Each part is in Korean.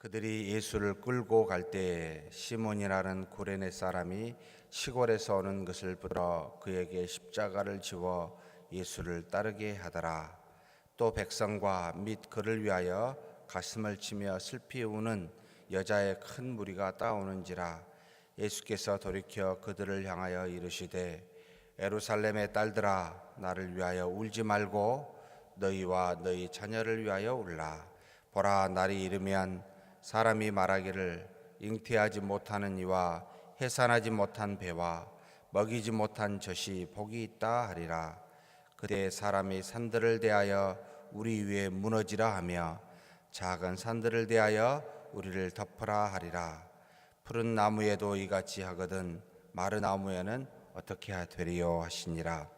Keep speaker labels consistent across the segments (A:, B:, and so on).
A: 그들이 예수를 끌고 갈 때 시몬이라는 구레네 사람이 시골에서 오는 것을 들어 그에게 십자가를 지워 예수를 따르게 하더라. 또 백성과 및 그를 위하여 가슴을 치며 슬피 우는 여자의 큰 무리가 따오는지라. 예수께서 돌이켜 그들을 향하여 이르시되 예루살렘의 딸들아, 나를 위하여 울지 말고 너희와 너희 자녀를 위하여 울라. 보라, 날이 이르면 사람이 말하기를 잉태하지 못하는 이와 해산하지 못한 배와 먹이지 못한 젖이 복이 있다 하리라. 그때 사람이 산들을 대하여 우리 위에 무너지라 하며 작은 산들을 대하여 우리를 덮으라 하리라. 푸른 나무에도 이같이 하거든 마른 나무에는 어떻게 되리요 하시니라.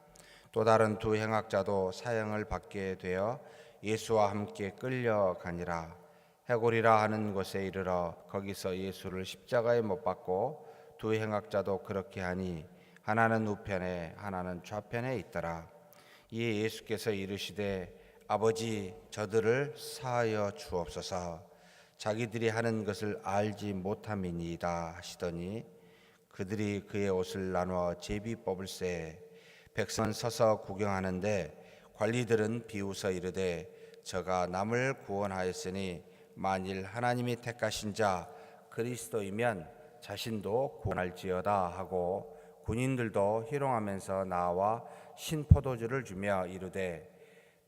A: 또 다른 두 행악자도 사형을 받게 되어 예수와 함께 끌려가니라. 해골이라 하는 곳에 이르러 거기서 예수를 십자가에 못 박고 두 행악자도 그렇게 하니 하나는 우편에 하나는 좌편에 있더라. 이에 예수께서 이르시되 아버지, 저들을 사하여 주옵소서. 자기들이 하는 것을 알지 못함이니이다 하시더니 그들이 그의 옷을 나누어 제비 뽑을새. 백성은 서서 구경하는데 관리들은 비웃어 이르되 저가 남을 구원하였으니 만일 하나님이 택하신 자 그리스도이면 자신도 구원할지어다 하고 군인들도 희롱하면서 나와 신포도주를 주며 이르되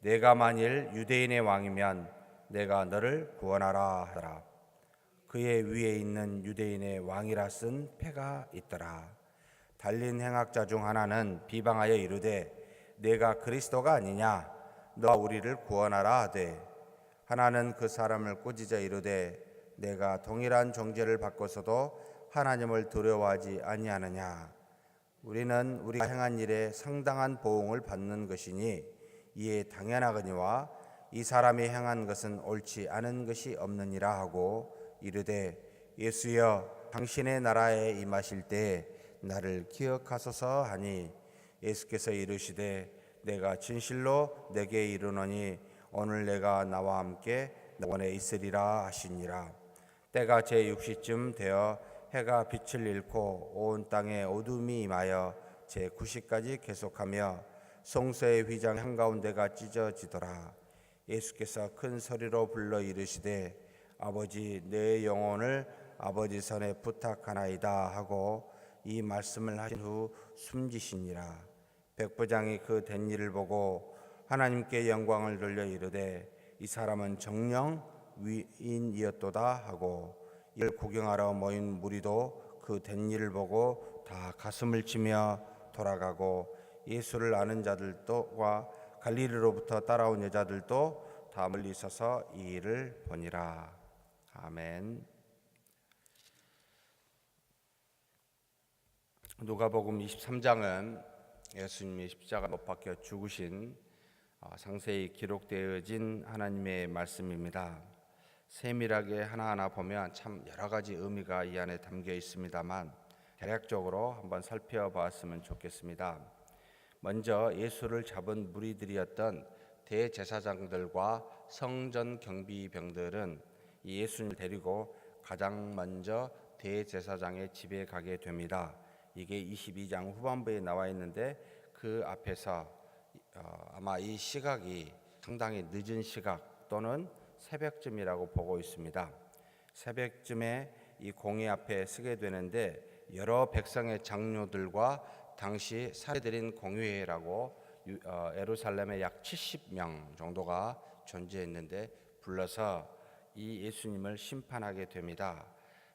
A: 내가 만일 유대인의 왕이면 내가 너를 구원하라 하더라. 그의 위에 있는 유대인의 왕이라 쓴 패가 있더라. 달린 행악자 중 하나는 비방하여 이르되 내가 그리스도가 아니냐, 너가 우리를 구원하라 하되 하나는 그 사람을 꾸짖어 이르되 내가 동일한 정죄를 받고서도 하나님을 두려워하지 아니하느냐. 우리는 우리가 행한 일에 상당한 보응을 받는 것이니 이에 당연하거니와 이 사람이 행한 것은 옳지 않은 것이 없느니라 하고 이르되 예수여, 당신의 나라에 임하실 때 나를 기억하소서 하니 예수께서 이르시되 내가 진실로 내게 이르노니 오늘 내가 나와 함께 원에 있으리라 하시니라. 때가 제6시쯤 되어 해가 빛을 잃고 온 땅에 어둠이 임하여 제9시까지 계속하며 성소의 휘장 한가운데가 찢어지더라. 예수께서 큰 소리로 불러 이르시되 아버지, 내 영혼을 아버지 손에 부탁하나이다 하고 이 말씀을 하신 후 숨지시니라. 백부장이 그 된 일을 보고 하나님께 영광을 돌려 이르되 이 사람은 정령 위인이었도다 하고 이를 구경하러 모인 무리도 그 된 일을 보고 다 가슴을 치며 돌아가고 예수를 아는 자들과 갈릴리로부터 따라온 여자들도 다 멀리 서서 이 일을 보니라. 아멘. 누가복음 23장은 예수님이 십자가 못 박혀 죽으신 상세히 기록되어진 하나님의 말씀입니다. 세밀하게 하나하나 보면 참 여러 가지 의미가 이 안에 담겨 있습니다만 대략적으로 한번 살펴봤으면 좋겠습니다. 먼저 예수를 잡은 무리들이었던 대제사장들과 성전 경비병들은 예수님을 데리고 가장 먼저 대제사장의 집에 가게 됩니다. 이게 22장 후반부에 나와 있는데 그 앞에서 아마 이 시각이 상당히 늦은 시각 또는 새벽쯤이라고 보고 있습니다. 새벽쯤에 이 공회 앞에 서게 되는데 여러 백성의 장로들과 당시 사례드린 공회라고 예루살렘에 약 70명 정도가 존재했는데 불러서 이 예수님을 심판하게 됩니다.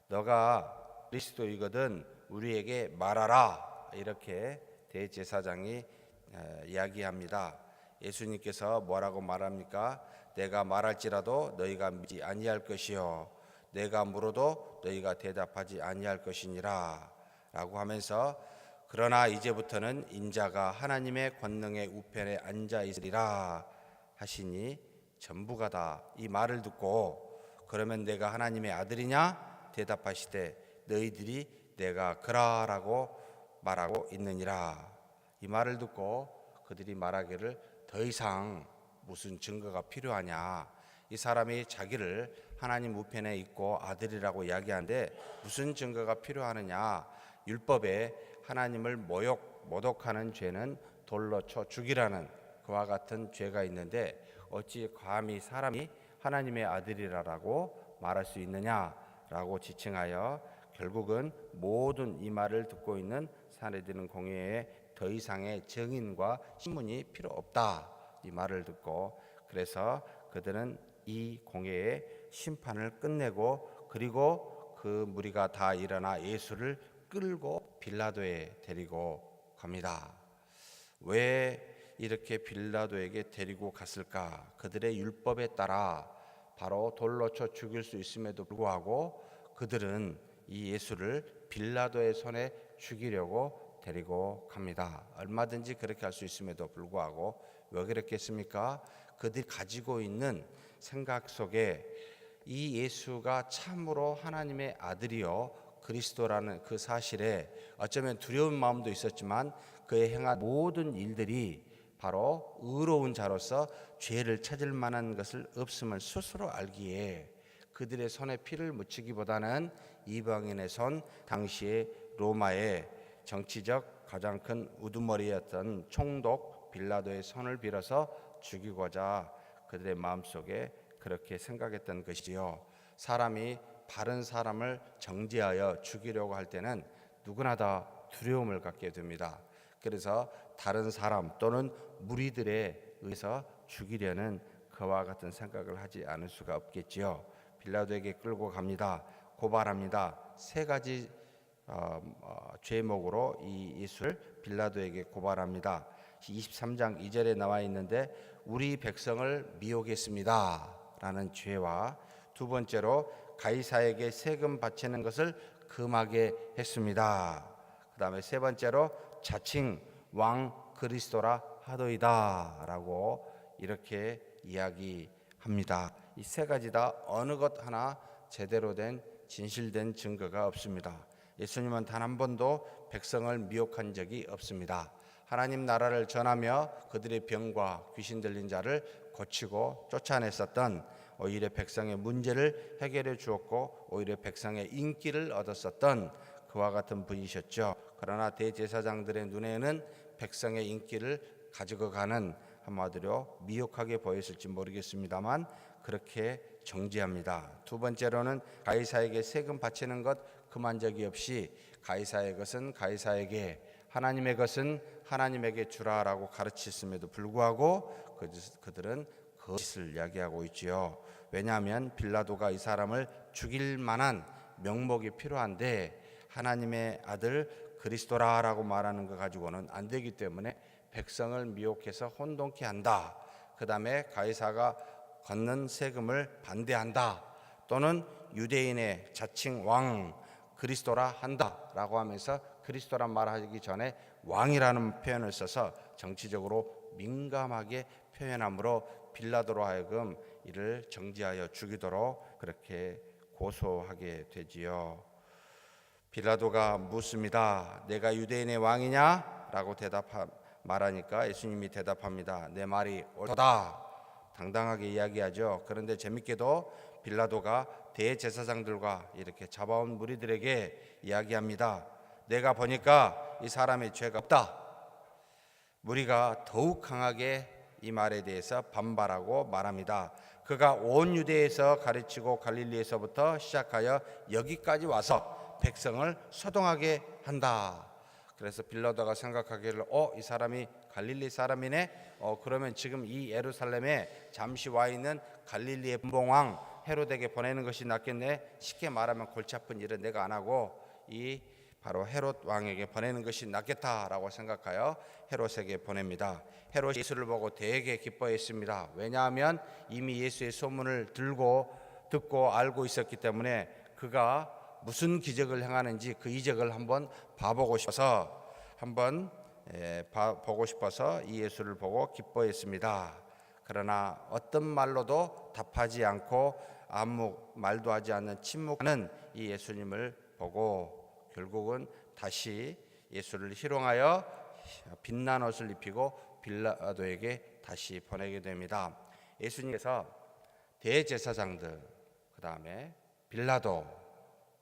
A: 너가 그리스도이거든 우리에게 말하라, 이렇게 대제사장이 이야기합니다. 예수님께서 뭐라고 말합니까? 내가 말할지라도 너희가 믿지 아니할 것이요 내가 물어도 너희가 대답하지 아니할 것이니라 라고 하면서 그러나 이제부터는 인자가 하나님의 권능의 우편에 앉아 있으리라 하시니 전부가 다 이 말을 듣고 그러면 내가 하나님의 아들이냐? 대답하시되 너희들이 내가 그라라고 말하고 있느니라. 이 말을 듣고 그들이 말하기를 더 이상 무슨 증거가 필요하냐? 이 사람이 자기를 하나님 우편에 있고 아들이라고 이야기하는데 무슨 증거가 필요하느냐? 율법에 하나님을 모독하는 죄는 돌로 쳐 죽이라는 그와 같은 죄가 있는데 어찌 감히 사람이 하나님의 아들이라고 말할 수 있느냐라고 지칭하여 결국은 모든 이 말을 듣고 있는 사내들은 공회에 더 이상의 증인과 신문이 필요 없다 이 말을 듣고 그래서 그들은 이 공회의 심판을 끝내고 그리고 그 무리가 다 일어나 예수를 끌고 빌라도에 데리고 갑니다. 왜 이렇게 빌라도에게 데리고 갔을까? 그들의 율법에 따라 바로 돌로 쳐 죽일 수 있음에도 불구하고 그들은 이 예수를 빌라도의 손에 죽이려고 데리고 갑니다. 얼마든지 그렇게 할 수 있음에도 불구하고 왜 그랬겠습니까? 그들이 가지고 있는 생각 속에 이 예수가 참으로 하나님의 아들이요 그리스도라는 그 사실에 어쩌면 두려운 마음도 있었지만 그의 행한 모든 일들이 바로 의로운 자로서 죄를 찾을 만한 것을 없음을 스스로 알기에 그들의 손에 피를 묻히기보다는 이방인의 손, 당시에 로마의 정치적 가장 큰 우두머리였던 총독 빌라도의 손을 빌어서 죽이고자 그들의 마음속에 그렇게 생각했던 것이지요. 사람이 바른 사람을 정죄하여 죽이려고 할 때는 누구나 다 두려움을 갖게 됩니다. 그래서 다른 사람 또는 무리들에 의해서 죽이려는 그와 같은 생각을 하지 않을 수가 없겠지요. 빌라도에게 끌고 갑니다. 고발합니다. 세 가지 죄목으로 이 예수를 빌라도에게 고발합니다. 23장 2절에 나와 있는데 우리 백성을 미혹했습니다 라는 죄와 두 번째로 가이사에게 세금 바치는 것을 금하게 했습니다. 그 다음에 세 번째로 자칭 왕 그리스도라 하도이다 라고 이렇게 이야기합니다. 이 세 가지 다 어느 것 하나 제대로 된 진실된 증거가 없습니다. 예수님은 단 한 번도 백성을 미혹한 적이 없습니다. 하나님 나라를 전하며 그들의 병과 귀신 들린 자를 고치고 쫓아냈었던 오히려 백성의 문제를 해결해 주었고 오히려 백성의 인기를 얻었었던 그와 같은 분이셨죠. 그러나 대제사장들의 눈에는 백성의 인기를 가지고 가는 한마디로 미혹하게 보였을지 모르겠습니다만 그렇게 정죄합니다. 두 번째로는 가이사에게 세금 바치는 것 금한 적이 없이 가이사의 것은 가이사에게 하나님의 것은 하나님에게 주라라고 가르쳤음에도 불구하고 그들은 거짓을 이야기하고 있지요. 왜냐하면 빌라도가 이 사람을 죽일 만한 명목이 필요한데 하나님의 아들 그리스도라라고 말하는 것 가지고는 안 되기 때문에 백성을 미혹해서 혼돈케 한다. 그 다음에 가이사가 걷는 세금을 반대한다. 또는 유대인의 자칭 왕 그리스도라 한다라고 하면서 그리스도란 말하기 전에 왕이라는 표현을 써서 정치적으로 민감하게 표현함으로 빌라도로 하여금 이를 정죄하여 죽이도록 그렇게 고소하게 되지요. 빌라도가 묻습니다. 내가 유대인의 왕이냐? 라고 말하니까 예수님이 대답합니다. 내 말이 옳다. 당당하게 이야기하죠. 그런데 재밌게도 빌라도가 대제사장들과 이렇게 잡아온 무리들에게 이야기합니다. 내가 보니까 이 사람의 죄가 없다. 무리가 더욱 강하게 이 말에 대해서 반발하고 말합니다. 그가 온 유대에서 가르치고 갈릴리에서부터 시작하여 여기까지 와서 백성을 소동하게 한다. 그래서 빌라도가 생각하기를 이 사람이 갈릴리 사람이네. 그러면 지금 이 예루살렘에 잠시 와 있는 갈릴리의 분봉왕 헤롯에게 보내는 것이 낫겠네. 쉽게 말하면 골치 아픈 일은 내가 안 하고 이 바로 헤롯 왕에게 보내는 것이 낫겠다라고 생각하여 헤롯에게 보냅니다. 헤롯이 예수를 보고 되게 기뻐했습니다. 왜냐하면 이미 예수의 소문을 듣고 알고 있었기 때문에 그가 무슨 기적을 행하는지 그 이적을 한번 봐보고 싶어서 이 예수를 보고 기뻐했습니다. 그러나 어떤 말로도 답하지 않고 아무 말도 하지 않는 침묵하는 이 예수님을 보고 결국은 다시 예수를 희롱하여 빛난 옷을 입히고 빌라도에게 다시 보내게 됩니다. 예수님께서 대제사장들, 그 다음에 빌라도,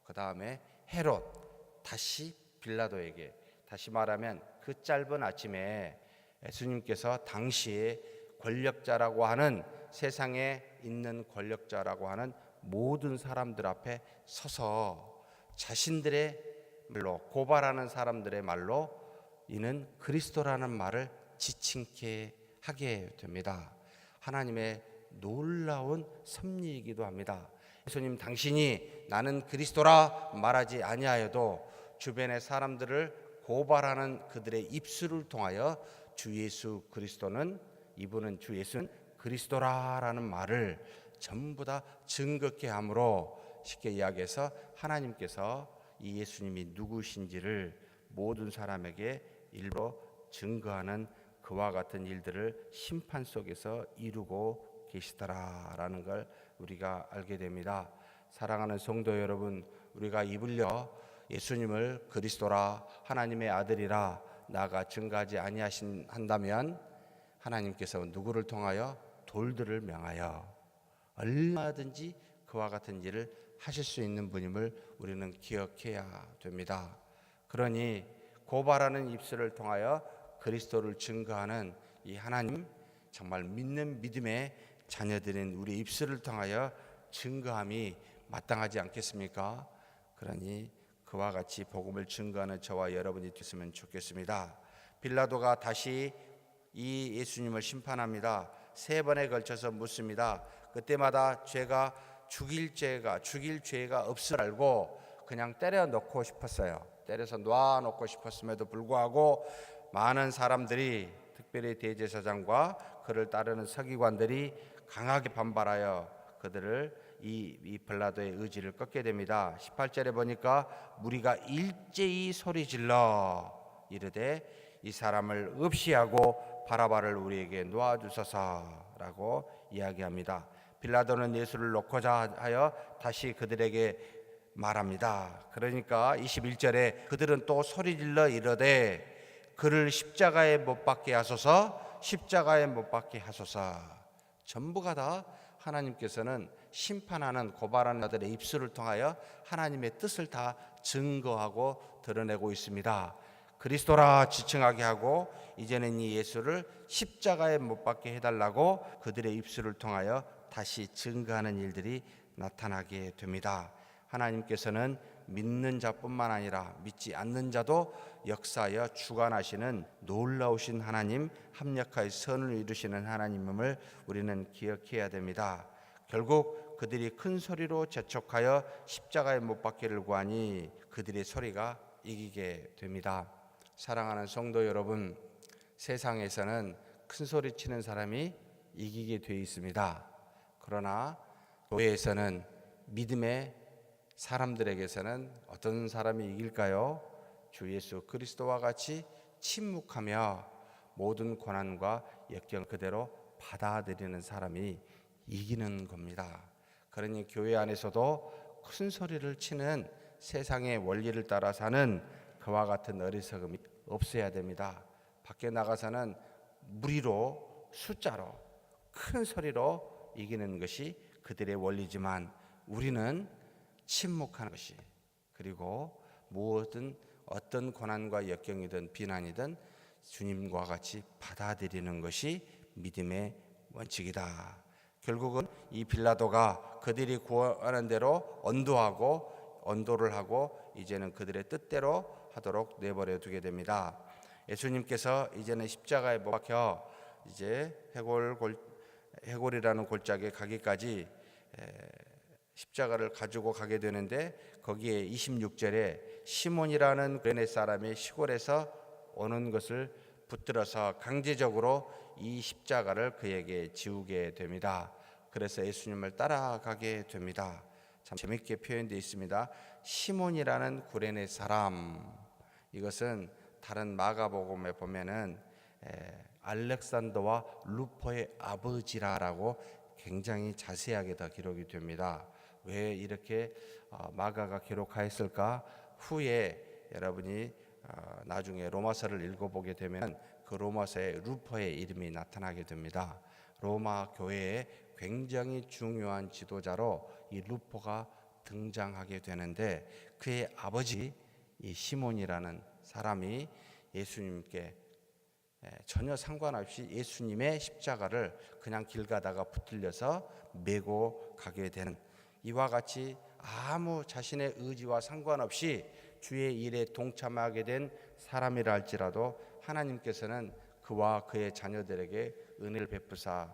A: 그 다음에 헤롯, 다시 빌라도에게. 다시 말하면 그 짧은 아침에 예수님께서 당시에 권력자라고 하는, 세상에 있는 권력자라고 하는 모든 사람들 앞에 서서 자신들의 말로, 고발하는 사람들의 말로 이는 그리스도라는 말을 지칭케 하게 됩니다. 하나님의 놀라운 섭리이기도 합니다. 예수님 당신이 나는 그리스도라 말하지 아니하여도 주변의 사람들을 고발하는 그들의 입술을 통하여 주 예수 그리스도는, 이분은 주 예수는 그리스도라라는 말을 전부 다 증거케 함으로, 쉽게 이야기해서 하나님께서 이 예수님이 누구신지를 모든 사람에게 일부 증거하는 그와 같은 일들을 심판 속에서 이루고 계시더라라는 걸 우리가 알게 됩니다. 사랑하는 성도 여러분, 우리가 입을려 예수님을 그리스도라, 하나님의 아들이라 나가 증거하지 아니한다면 하나님께서 누구를 통하여? 돌들을 명하여 얼마든지 그와 같은 일을 하실 수 있는 분임을 우리는 기억해야 됩니다. 그러니 고발하는 입술을 통하여 그리스도를 증거하는 이 하나님, 정말 믿는 믿음의 자녀들인 우리 입술을 통하여 증거함이 마땅하지 않겠습니까? 그러니 그와 같이 복음을 증거하는 저와 여러분이 됐으면 좋겠습니다. 빌라도가 다시 이 예수님을 심판합니다. 3번에 걸쳐서 묻습니다. 그때마다 죽일 죄가 없을 알고 그냥 때려 넣고 싶었어요. 때려서 놔놓고 싶었음에도 불구하고 많은 사람들이, 특별히 대제사장과 그를 따르는 서기관들이 강하게 반발하여 그들을 이 빌라도의 의지를 꺾게 됩니다. 18절에 보니까 무리가 일제히 소리질러 이르되 이 사람을 없이 하고 바라바를 우리에게 놓아주소서라고 이야기합니다. 빌라도는 예수를 놓고자 하여 다시 그들에게 말합니다. 그러니까 21절에 그들은 또 소리질러 이르되 그를 십자가에 못 박게 하소서, 십자가에 못 박게 하소서. 전부가 다 하나님께서는 심판하는, 고발하는 자들의 입술을 통하여 하나님의 뜻을 다 증거하고 드러내고 있습니다. 그리스도라 지칭하게 하고 이제는 이 예수를 십자가에 못 박게 해달라고 그들의 입술을 통하여 다시 증거하는 일들이 나타나게 됩니다. 하나님께서는 믿는 자뿐만 아니라 믿지 않는 자도 역사하여 주관하시는 놀라우신 하나님, 합력하여 선을 이루시는 하나님임을 우리는 기억해야 됩니다. 결국 그들이 큰 소리로 재촉하여 십자가에 못 박기를 구하니 그들의 소리가 이기게 됩니다. 사랑하는 성도 여러분, 세상에서는 큰 소리 치는 사람이 이기게 되어 있습니다. 그러나 교회에서는, 믿음의 사람들에게서는 어떤 사람이 이길까요? 주 예수 그리스도와 같이 침묵하며 모든 고난과 역경 그대로 받아들이는 사람이 이기는 겁니다. 그러니 교회 안에서도 큰 소리를 치는, 세상의 원리를 따라 사는 그와 같은 어리석음이 없어야 됩니다. 밖에 나가서는 무리로, 숫자로, 큰 소리로 이기는 것이 그들의 원리지만 우리는 침묵하는 것이, 그리고 무엇든 어떤 고난과 역경이든 비난이든 주님과 같이 받아들이는 것이 믿음의 원칙이다. 결국은 이 빌라도가 그들이 구하는 대로 언도를 하고 이제는 그들의 뜻대로 하도록 내버려 두게 됩니다. 예수님께서 이제는 십자가에 못 박혀 이제 해골이라는 골짜기에 가기까지 십자가를 가지고 가게 되는데, 거기에 26절에 시몬이라는 구레네 사람이 시골에서 오는 것을 붙들어서 강제적으로 이 십자가를 그에게 지우게 됩니다. 그래서 예수님을 따라가게 됩니다. 참 재밌게 표현되어 있습니다. 시몬이라는 구레네 사람, 이것은 다른 마가복음에 보면은 알렉산더와 루포의 아버지라고 굉장히 자세하게 다 기록이 됩니다. 왜 이렇게 마가가 기록하였을까? 후에 여러분이 나중에 로마서를 읽어보게 되면 그 로마서에 루포의 이름이 나타나게 됩니다. 로마 교회에 굉장히 중요한 지도자로 이 루포가 등장하게 되는데, 그의 아버지 이 시몬이라는 사람이 예수님께 전혀 상관없이 예수님의 십자가를 그냥 길 가다가 붙들려서 메고 가게 되는, 이와 같이 아무 자신의 의지와 상관없이 주의 일에 동참하게 된 사람이라 할지라도 하나님께서는 그와 그의 자녀들에게 은혜를 베푸사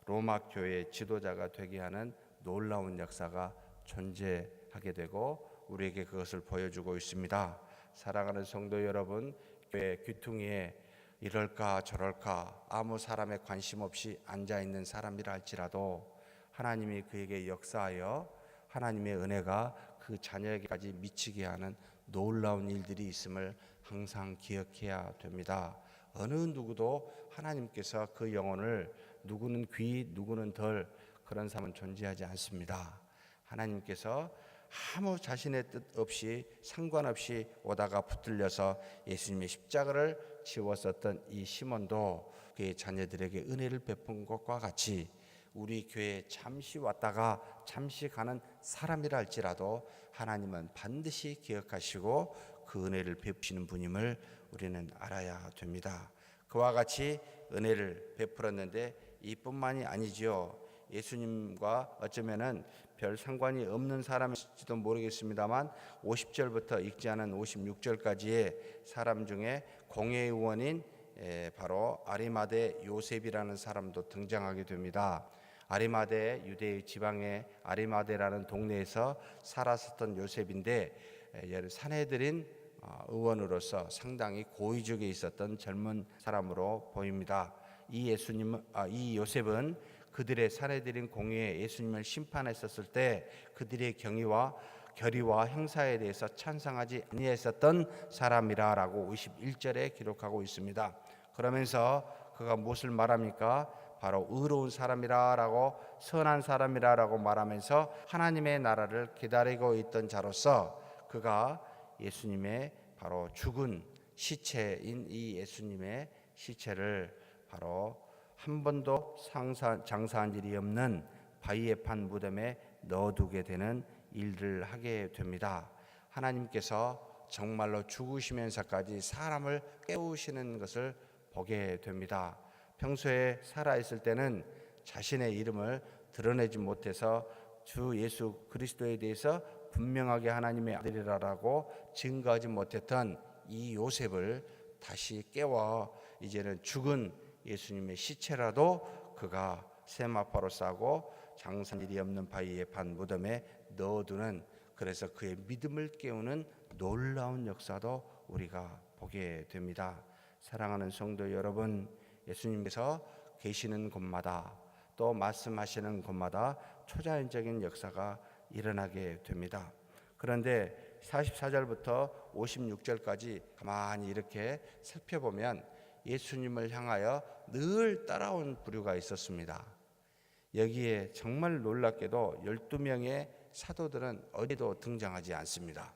A: 로마 교회의 지도자가 되게 하는 놀라운 역사가 존재하게 되고 우리에게 그것을 보여주고 있습니다. 사랑하는 성도 여러분, 교회 귀퉁이에 이럴까 저럴까 아무 사람의 관심 없이 앉아있는 사람이라 할지라도 하나님이 그에게 역사하여 하나님의 은혜가 그 자녀에게까지 미치게 하는 놀라운 일들이 있음을 항상 기억해야 됩니다. 어느 누구도 하나님께서 그 영혼을 누구는 귀 누구는 덜 그런 사람은 존재하지 않습니다. 하나님께서 아무 자신의 뜻 없이 상관없이 오다가 붙들려서 예수님의 십자가를 지웠었던 이 시몬도 그의 자녀들에게 은혜를 베푼 것과 같이 우리 교회에 잠시 왔다가 잠시 가는 사람이라 할지라도 하나님은 반드시 기억하시고 그 은혜를 베푸시는 분임을 우리는 알아야 됩니다. 그와 같이 은혜를 베풀었는데 이뿐만이 아니지요. 예수님과 어쩌면은 별 상관이 없는 사람일지도 모르겠습니다만 50절부터 읽지 않은 56절까지의 사람 중에 공회의 의원인 바로 아리마대 요셉이라는 사람도 등장하게 됩니다. 아리마대, 유대 지방의 아리마대라는 동네에서 살았었던 요셉인데 사내들인 의원으로서 상당히 고위직에 있었던 젊은 사람으로 보입니다. 이 요셉은 그들의 사내들인 공회에 예수님을 심판했었을 때 그들의 결의와 행사에 대해서 찬성하지 아니했었던 사람이라라고 51절에 기록하고 있습니다. 그러면서 그가 무엇을 말합니까? 바로 의로운 사람이라라고 선한 사람이라라고 말하면서 하나님의 나라를 기다리고 있던 자로서 그가 예수님의 바로 죽은 시체인 이 예수님의 시체를 바로 한 번도 장사한 일이 없는 바위에 판 무덤에 넣어두게 되는 일을 하게 됩니다. 하나님께서 정말로 죽으시면서까지 사람을 깨우시는 것을 보게 됩니다. 평소에 살아있을 때는 자신의 이름을 드러내지 못해서 주 예수 그리스도에 대해서 분명하게 하나님의 아들이라고 증거하지 못했던 이 요셉을 다시 깨워 이제는 죽은 예수님의 시체라도 그가 세마포로 싸고 장사한 일이 없는 바위에 판 무덤에 넣어두는, 그래서 그의 믿음을 깨우는 놀라운 역사도 우리가 보게 됩니다. 사랑하는 성도 여러분, 예수님께서 계시는 곳마다 또 말씀하시는 곳마다 초자연적인 역사가 일어나게 됩니다. 그런데 44절부터 56절까지 가만히 이렇게 살펴보면 예수님을 향하여 늘 따라온 부류가 있었습니다. 여기에 정말 놀랍게도 12명의 사도들은 어디도 등장하지 않습니다.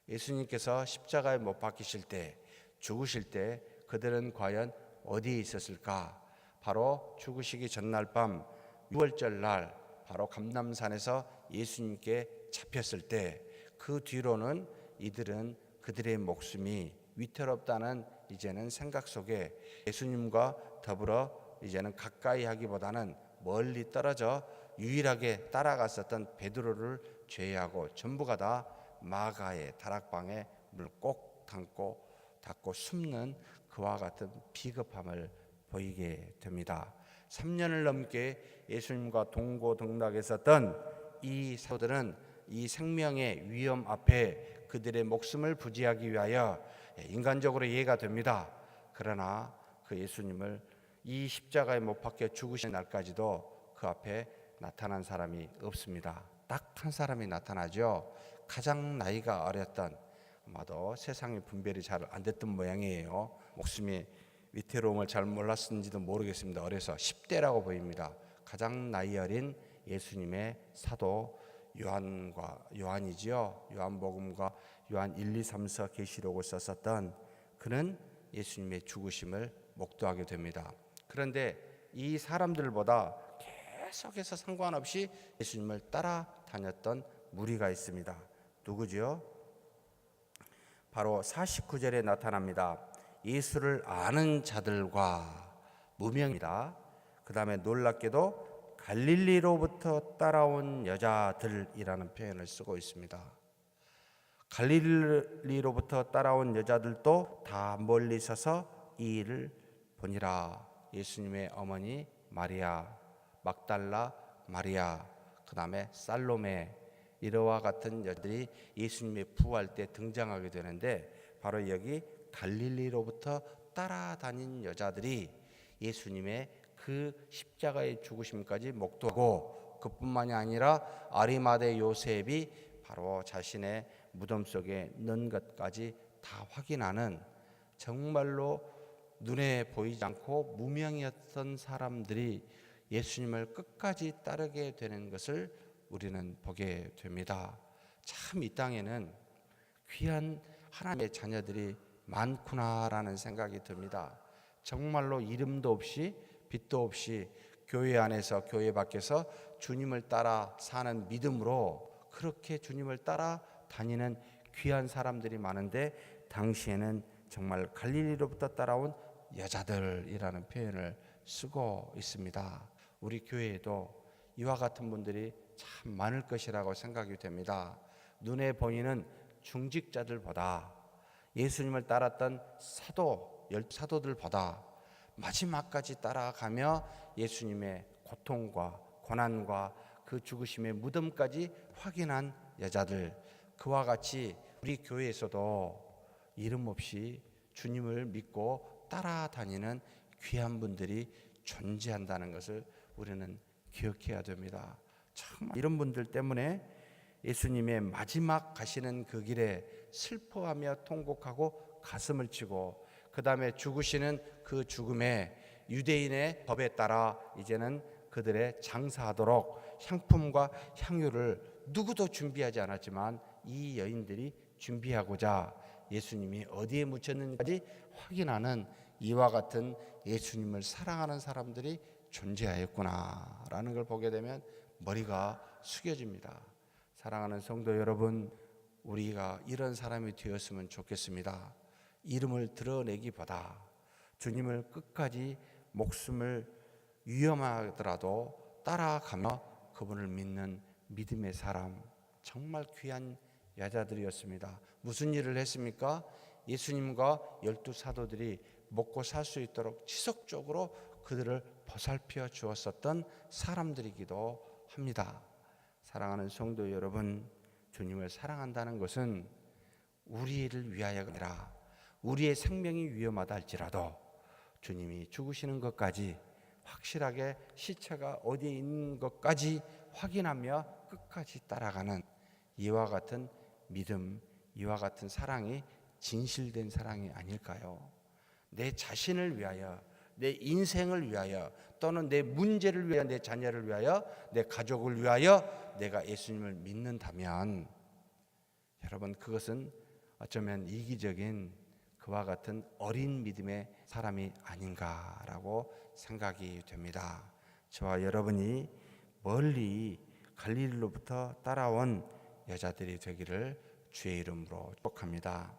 A: 예수님께서 십자가에 못 박히실 때, 죽으실 때 그들은 과연 어디에 있었을까? 바로 죽으시기 전날 밤 6월절 날 바로 감람산에서 예수님께 잡혔을 때 그 뒤로는 이들은 그들의 목숨이 위태롭다는 이제는 생각 속에 예수님과 더불어 이제는 가까이 하기보다는 멀리 떨어져 유일하게 따라갔었던 베드로를 제외하고 전부가 다 마가의 다락방에 물 꼭 닫고 숨는 그와 같은 비겁함을 보이게 됩니다. 3년을 넘게 예수님과 동고동락했었던 이 사도들은 이 생명의 위험 앞에 그들의 목숨을 부지하기 위하여 인간적으로 이해가 됩니다. 그러나 그 예수님을 이 십자가에 못 박혀 죽으신 날까지도 그 앞에 나타난 사람이 없습니다. 딱 한 사람이 나타나죠. 가장 나이가 어렸던, 아마도 세상의 분별이 잘 안 됐던 모양이에요. 목숨이 위태로움을 잘 몰랐는지도 모르겠습니다. 어려서 10대라고 보입니다. 가장 나이 어린 예수님의 사도 요한이지요. 요한복음과 요한 1, 2, 3서 계시록을 썼었던 그는 예수님의 죽으심을 목도하게 됩니다. 그런데 이 사람들보다 계속해서 상관없이 예수님을 따라다녔던 무리가 있습니다. 누구지요? 바로 49절에 나타납니다. 예수를 아는 자들과 무명이다. 그 다음에 놀랍게도 갈릴리로부터 따라온 여자들이라는 표현을 쓰고 있습니다. 갈릴리로부터 따라온 여자들도 다 멀리 서서 이 일을 보니라. 예수님의 어머니 마리아, 막달라 마리아, 그 다음에 살로메, 이러와 같은 여자들이 예수님의 부활 때 등장하게 되는데, 바로 여기 갈릴리로부터 따라다닌 여자들이 예수님의 그 십자가의 죽으심까지 목도하고, 그뿐만이 아니라 아리마대 요셉이 바로 자신의 무덤 속에 넣은 것까지 다 확인하는, 정말로 눈에 보이지 않고 무명이었던 사람들이 예수님을 끝까지 따르게 되는 것을 우리는 보게 됩니다. 참 이 땅에는 귀한 하나님의 자녀들이 많구나라는 생각이 듭니다. 정말로 이름도 없이 빛도 없이 교회 안에서 교회 밖에서 주님을 따라 사는 믿음으로 그렇게 주님을 따라 다니는 귀한 사람들이 많은데, 당시에는 정말 갈릴리로부터 따라온 여자들이라는 표현을 쓰고 있습니다. 우리 교회에도 이와 같은 분들이 참 많을 것이라고 생각이 됩니다. 눈에 보이는 중직자들보다 예수님을 따랐던 사도들보다 마지막까지 따라가며 예수님의 고통과 고난과 그 죽으심의 무덤까지 확인한 여자들, 그와 같이 우리 교회에서도 이름 없이 주님을 믿고 따라다니는 귀한 분들이 존재한다는 것을 우리는 기억해야 됩니다. 정말 이런 분들 때문에 예수님의 마지막 가시는 그 길에 슬퍼하며 통곡하고 가슴을 치고, 그 다음에 죽으시는 그 죽음에 유대인의 법에 따라 이제는 그들의 장사하도록 향품과 향유를 누구도 준비하지 않았지만 이 여인들이 준비하고자 예수님이 어디에 묻혔는지까지 확인하는 이와 같은 예수님을 사랑하는 사람들이 존재하였구나라는 걸 보게 되면 머리가 숙여집니다. 사랑하는 성도 여러분, 우리가 이런 사람이 되었으면 좋겠습니다. 이름을 드러내기보다 주님을 끝까지 목숨을 위험하더라도 따라가며 그분을 믿는 믿음의 사람, 정말 귀한 여자들이었습니다. 무슨 일을 했습니까? 예수님과 12사도들이 먹고 살 수 있도록 지속적으로 그들을 보살펴 주었었던 사람들이기도 합니다. 사랑하는 성도 여러분, 주님을 사랑한다는 것은 우리를 위하여가 아니라 우리의 생명이 위험하다 할지라도 주님이 죽으시는 것까지 확실하게 시체가 어디에 있는 것까지 확인하며 끝까지 따라가는 이와 같은 믿음, 이와 같은 사랑이 진실된 사랑이 아닐까요? 내 자신을 위하여, 내 인생을 위하여, 또는 내 문제를 위하여, 내 자녀를 위하여, 내 가족을 위하여 내가 예수님을 믿는다면 여러분, 그것은 어쩌면 이기적인 그와 같은 어린 믿음의 사람이 아닌가라고 생각이 됩니다. 저와 여러분이 멀리 갈릴리로부터 따라온 여자들이 되기를 주의 이름으로 축복합니다.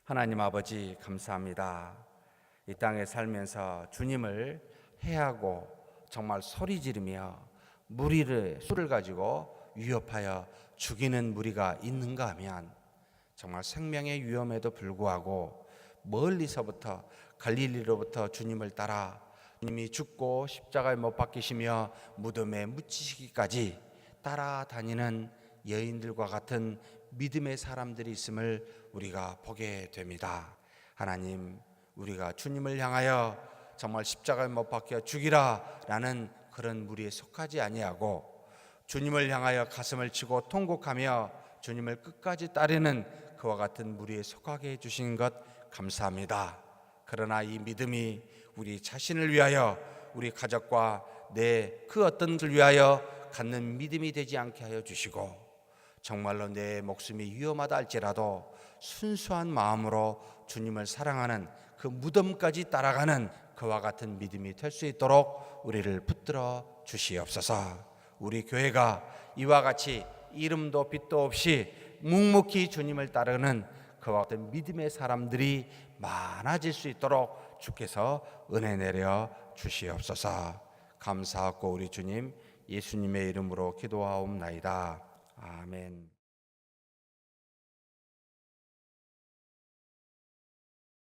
A: 하나님 아버지, 감사합니다. 이 땅에 살면서 주님을 해하고 정말 소리 지르며 술을 가지고 위협하여 죽이는 무리가 있는가 하면 정말 생명의 위험에도 불구하고 멀리서부터 갈릴리로부터 주님을 따라 주님이 죽고 십자가에 못 박히시며 무덤에 묻히시기까지 따라다니는 여인들과 같은 믿음의 사람들이 있음을 우리가 보게 됩니다. 하나님, 우리가 주님을 향하여 정말 십자가에 못 박혀 죽이라 라는 그런 무리에 속하지 아니하고 주님을 향하여 가슴을 치고 통곡하며 주님을 끝까지 따르는 그와 같은 무리에 속하게 해주신 것 감사합니다. 그러나 이 믿음이 우리 자신을 위하여, 우리 가족과 그 어떤 것을 위하여 갖는 믿음이 되지 않게 하여 주시고, 정말로 내 목숨이 위험하다 할지라도 순수한 마음으로 주님을 사랑하는 그 무덤까지 따라가는 그와 같은 믿음이 될 수 있도록 우리를 붙들어 주시옵소서. 우리 교회가 이와 같이 이름도 빛도 없이 묵묵히 주님을 따르는 그와 같은 믿음의 사람들이 많아질 수 있도록 주께서 은혜 내려 주시옵소서. 감사하고 우리 주님 예수님의 이름으로 기도하옵나이다. 아멘.